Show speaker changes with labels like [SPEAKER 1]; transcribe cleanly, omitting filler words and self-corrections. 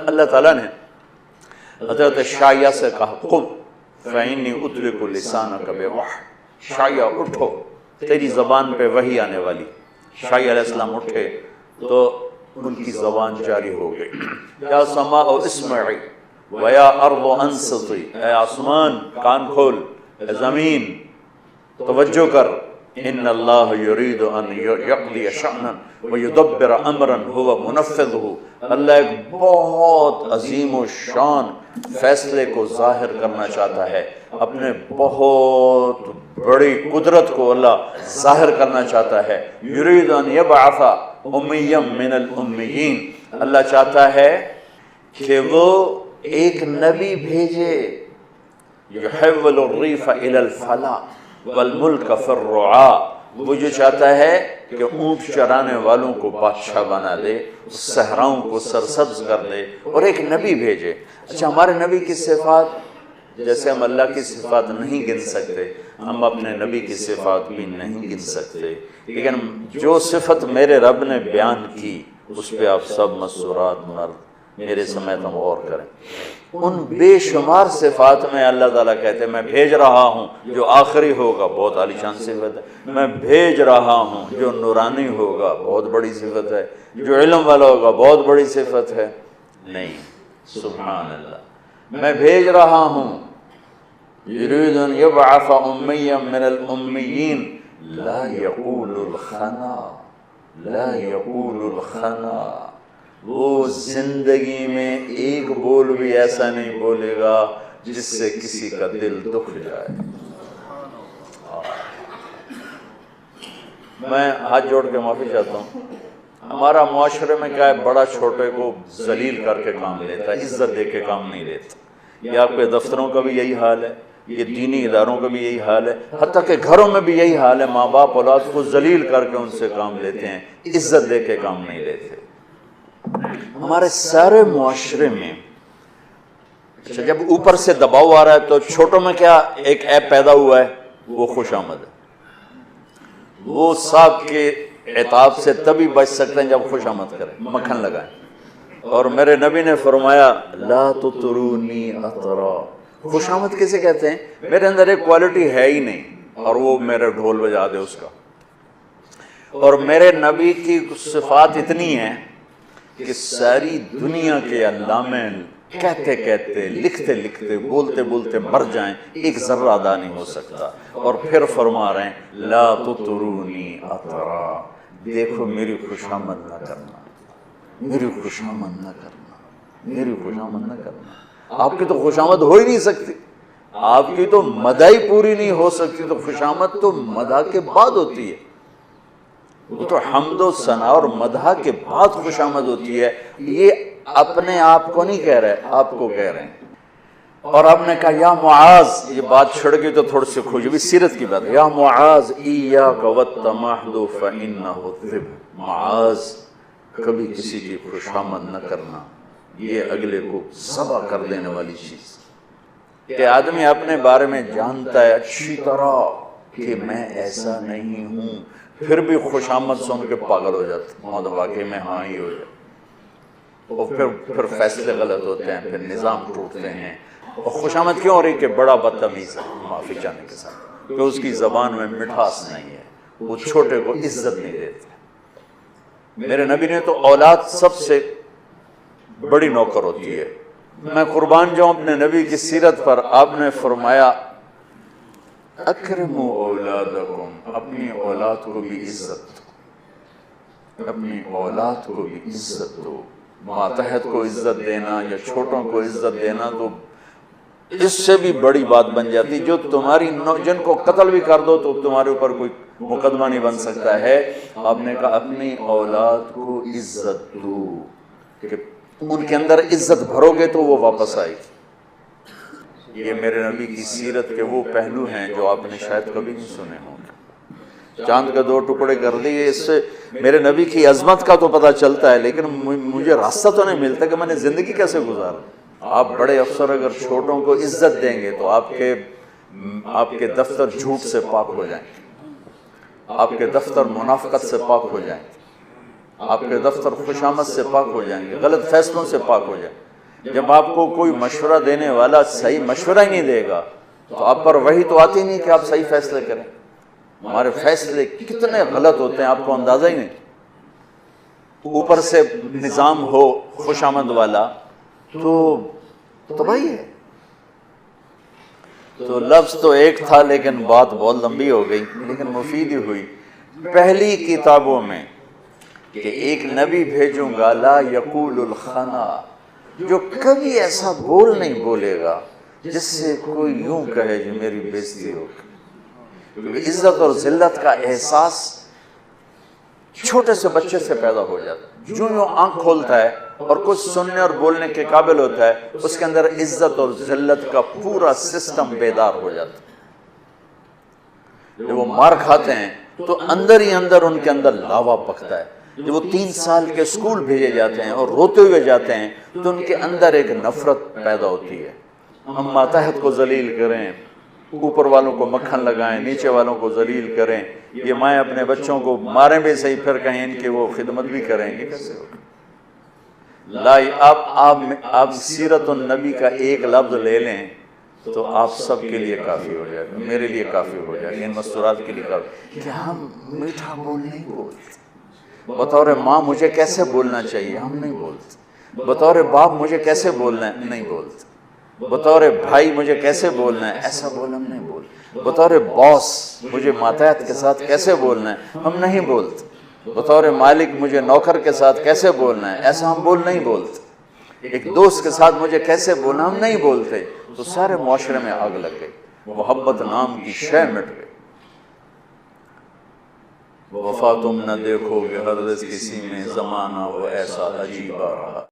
[SPEAKER 1] اللہ تعالیٰ نے حضرت شایہ سے کہا قم فإنی أطلق لسانک بوحی، شایہ اٹھو تیری زبان پہ وحی آنے والی۔ شایہ علیہ السلام اٹھے تو ان کی زبان جاری ہو گئی، یا سماء اسمعی ویا ارض انصتی، اے آسمان کان کھول، اے زمین توجہ کر، ان اللہ یرید ان یقضی شأنا ویدبر امرا هو منفذہ، اللہ ایک بہت عظیم و شان فیصلے کو ظاہر کرنا چاہتا ہے، اپنے بہت بڑی قدرت کو اللہ ظاہر کرنا چاہتا ہے۔ یرید ان یبعث امیا من الامیین، اللہ چاہتا ہے کہ وہ ایک نبی بھیجے، یحول الریف الی الفلاح والملک فی الرعاء، وہ جو چاہتا ہے کہ اونٹ چرانے والوں کو بادشاہ بنا دے، صحراؤں کو سرسبز کر دے، اور ایک نبی بھیجے۔ اچھا، ہمارے نبی کی صفات، جیسے ہم اللہ کی صفات نہیں گن سکتے، ہم اپنے نبی کی صفات بھی نہیں گن سکتے، لیکن جو صفت میرے رب نے بیان کی اس پہ آپ سب مسورات مرد میرے سمیت ہم غور کریں۔ ان بے شمار صفات میں اللہ تعالیٰ کہتے ہیں میں بھیج رہا ہوں جو آخری ہوگا، بہت عالی شان صفت ہے، میں بھیج رہا ہوں جو نورانی ہوگا، بہت بڑی صفت ہے، جو علم والا ہوگا، بہت بڑی صفت ہے، نہیں، سبحان اللہ، میں بھیج رہا ہوں، یرید ان یبعث امیا من الامیین لا یقول الخنا، لا یقول الخنا، وہ زندگی میں ایک بول بھی ایسا نہیں بولے گا جس سے کسی کا دل دکھ جائے۔ میں ہاتھ جوڑ کے معافی چاہتا ہوں، ہمارا معاشرے میں کیا ہے، بڑا چھوٹے کو ذلیل کر کے کام لیتا ہے، عزت دے کے کام نہیں لیتا۔ یہ آپ کے دفتروں کا بھی یہی حال ہے، یہ دینی اداروں کا بھی یہی حال ہے، حتیٰ کہ گھروں میں بھی یہی حال ہے، ماں باپ اولاد کو ذلیل کر کے ان سے کام لیتے ہیں، عزت دے کے کام نہیں لیتے۔ ہمارے سارے معاشرے میں جب اوپر سے دباؤ آ رہا ہے تو چھوٹوں میں کیا ایک ایپ پیدا ہوا ہے، وہ خوش آمد ہے، وہ صاحب کے عتاب سے تبھی بچ سکتے ہیں جب خوش آمد کریں، مکھن لگائیں۔ اور میرے نبی نے فرمایا لا تطرونی اطرا، خوش آمد کسے کہتے ہیں؟ میرے اندر ایک کوالٹی ہے ہی نہیں اور وہ میرے ڈھول بجا دے اس کا۔ اور میرے نبی کی صفات اتنی ہیں کہ ساری دنیا کے علامے کہتے کہتے، لکھتے لکھتے، بولتے بولتے مر جائیں، ایک ذرہ ادا نہیں ہو سکتا۔ اور پھر فرما رہے ہیں لا تطرونی اطرا، دیکھو میری خوشامد نہ کرنا، میری خوشامد نہ کرنا، میری خوشامد نہ کرنا۔ آپ کی تو خوشامد ہو ہی نہیں سکتی، آپ کی تو مداح پوری نہیں ہو سکتی، تو خوشامد تو مداح کے بعد ہوتی ہے، وہ تو حمد و ثنا اور مدح کے بعد خوش آمد ہوتی ہے۔ یہ اپنے آپ کو نہیں کہہ رہے، آپ کو کہہ رہے ہیں۔ اور آپ نے کہا یا معاذ، یہ بات چھڑ گئی تو تھوڑی سی خوش بھی سیرت کی بات ہے، یا معاذ ایاک والتمحض فانہ الذب، معاذ کبھی کسی کی خوش آمد نہ کرنا، یہ اگلے کو ذبح کر دینے والی چیز۔ کہ آدمی اپنے بارے میں جانتا ہے اچھی طرح کہ میں ایسا نہیں ہوں، پھر بھی خوش آمد سن کے پاگل ہو جاتا، موت واقعی میں ہاں ہی ہو جاتا، اور پھر فیصلے غلط ہوتے ہیں، پھر نظام ٹوٹتے ہیں۔ اور خوش آمد کیوں ہو رہی کہ بڑا بدتمیز ہے معافی چاہنے کے ساتھ، کہ اس کی زبان میں مٹھاس نہیں ہے، وہ چھوٹے کو عزت نہیں دیتے۔ میرے نبی نے تو اولاد سب سے بڑی نوکر ہوتی ہے، میں قربان جاؤں اپنے نبی کی سیرت پر۔ آپ نے فرمایا اکرموا اولادکم، اپنی اولاد کو بھی عزت دو، اپنی اولاد کو بھی عزت دو۔ ماتحت کو عزت دینا یا چھوٹوں کو عزت دینا تو اس سے بھی بڑی بات بن جاتی، جو تمہاری جن کو قتل بھی کر دو تو تمہارے اوپر کوئی مقدمہ نہیں بن سکتا ہے۔ آپ نے کہا اپنی اولاد کو عزت دو، کہ ان کے اندر عزت بھرو گے تو وہ واپس آئے گی۔ یہ میرے نبی کی سیرت کے وہ پہلو ہیں جو آپ نے شاید کبھی نہیں سنے ہوں گے۔ چاند کا دو ٹکڑے کر دیے، اس سے میرے نبی کی عظمت کا تو پتہ چلتا ہے، لیکن مجھے راستہ تو نہیں ملتا کہ میں نے زندگی کیسے گزارا۔ آپ بڑے افسر اگر چھوٹوں کو عزت دیں گے تو آپ کے دفتر جھوٹ سے پاک ہو جائیں گے، آپ کے دفتر منافقت سے پاک ہو جائیں گے، آپ کے دفتر خوش آمد سے پاک ہو جائیں گے، غلط فیصلوں سے پاک ہو جائیں گے۔ جب آپ کو کوئی مشورہ دینے والا صحیح مشورہ ہی نہیں دے گا تو آپ پر وہی تو آتی نہیں کہ آپ صحیح فیصلے کریں۔ ہمارے فیصلے کتنے غلط ہوتے ہیں آپ کو اندازہ ہی نہیں۔ اوپر سے نظام ہو خوش آمد والا تو تباہی ہے۔ تو لفظ تو ایک تھا لیکن بات بہت لمبی ہو گئی، لیکن مفید ہی ہوئی۔ پہلی کتابوں میں کہ ایک نبی بھیجوں گا لا یقول الخنا، جو کبھی ایسا بول نہیں بولے گا جس سے کوئی یوں کہے جو میری بےزتی ہو۔ کیونکہ عزت اور ذلت کا احساس چھوٹے سے بچے سے پیدا ہو جاتا ہے۔ جو یوں آنکھ کھولتا ہے اور کچھ سننے اور بولنے کے قابل ہوتا ہے، اس کے اندر عزت اور ذلت کا پورا سسٹم بیدار ہو جاتا ہے۔ جب وہ مار کھاتے ہیں تو اندر ہی اندر ان کے اندر لاوا پکتا ہے۔ جب وہ 3 سال کے اسکول بھیجے جاتے ہیں اور روتے ہوئے جاتے ہیں تو ان کے اندر ایک نفرت پیدا ہوتی ہے۔ ہم ماتحت کو ذلیل کریں، اوپر والوں کو مکھن لگائیں، نیچے والوں کو ذلیل کریں، یہ مائیں اپنے بچوں کو ماریں بھی صحیح پھر کہیں ان کی وہ خدمت بھی کریں گے، کیسے ہوگا؟ آپ سیرت النبی کا ایک لفظ لے لیں تو آپ سب کے لیے کافی ہو جائے گا، میرے لیے کافی ہو جائے گا، ان مستورات کے لیے کافی۔ کہ ہم میٹھا بول نہیں بولتے، بطور ماں مجھے کیسے بولنا چاہیے ہم نہیں بولتے، بطور باپ مجھے کیسے بولنا ہے نہیں بولتے، بطور بھائی مجھے کیسے بولنا ہے ایسا بول ہم نہیں بولتے، بطور باس مجھے ماتحت کے ساتھ کیسے بولنا ہے ہم نہیں بولتے، بطور مالک مجھے نوکر کے ساتھ کیسے بولنا ہے ایسا ہم نہیں بولتے، ایک دوست کے ساتھ مجھے کیسے بولنا ہم نہیں بولتے۔ تو سارے معاشرے میں آگ لگ گئی، محبت نام کی شے مٹ گئی۔ وفا تم نہ دیکھو گے ہرگز کسی میں، زمانہ وہ ایسا عجیب آ رہا۔